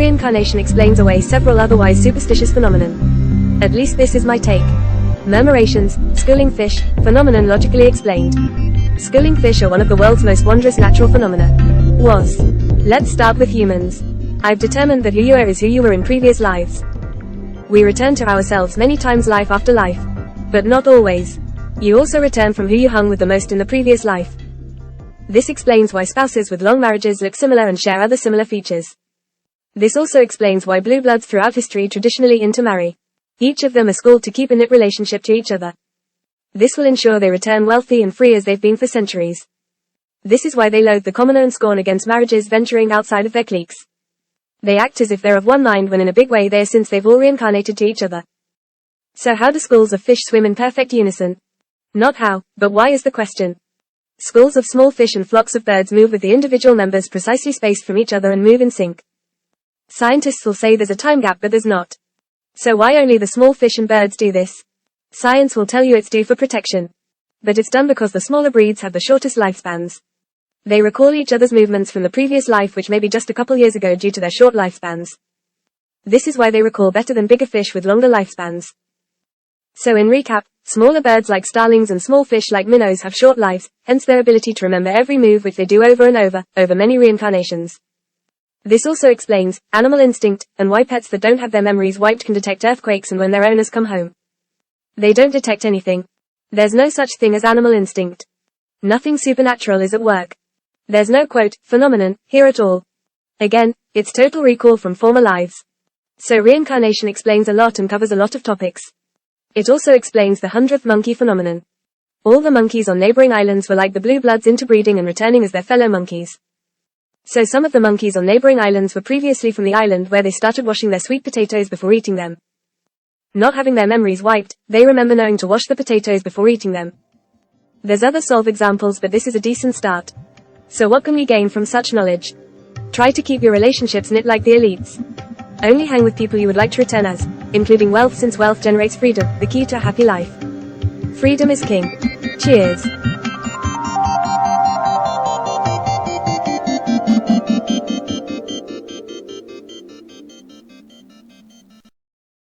reincarnation explains away several otherwise superstitious phenomenon. At least this is my take. Murmurations, schooling fish, phenomenon logically explained. Schooling fish are one of the world's most wondrous natural phenomena. Let's start with humans. I've determined that who you are is who you were in previous lives. We return to ourselves many times life after life. But not always. You also return from who you hung with the most in the previous life. This explains why spouses with long marriages look similar and share other similar features. This also explains why blue bloods throughout history traditionally intermarry. Each of them are schooled to keep a knit relationship to each other. This will ensure they return wealthy and free as they've been for centuries. This is why they loathe the commoner and scorn against marriages venturing outside of their cliques. They act as if they're of one mind when in a big way they are, since they've all reincarnated to each other. So how do schools of fish swim in perfect unison? Not how, but why is the question. Schools of small fish and flocks of birds move with the individual members precisely spaced from each other and move in sync. Scientists will say there's a time gap, but there's not. So why only the small fish and birds do this? Science will tell you it's due for protection. But it's done because the smaller breeds have the shortest lifespans. They recall each other's movements from the previous life, which may be just a couple years ago due to their short lifespans. This is why they recall better than bigger fish with longer lifespans. So in recap, smaller birds like starlings and small fish like minnows have short lives, hence their ability to remember every move which they do over and over many reincarnations. This also explains animal instinct, and why pets that don't have their memories wiped can detect earthquakes and when their owners come home. They don't detect anything. There's no such thing as animal instinct. Nothing supernatural is at work. There's no quote, phenomenon, here at all. Again, it's total recall from former lives. So reincarnation explains a lot and covers a lot of topics. It also explains the 100th monkey phenomenon. All the monkeys on neighboring islands were like the blue bloods interbreeding and returning as their fellow monkeys. So some of the monkeys on neighboring islands were previously from the island where they started washing their sweet potatoes before eating them. Not having their memories wiped, they remember knowing to wash the potatoes before eating them. There's other solve examples, but this is a decent start. So what can we gain from such knowledge? Try to keep your relationships knit like the elites. Only hang with people you would like to return as, including wealth, since wealth generates freedom, the key to a happy life. Freedom is king. Cheers.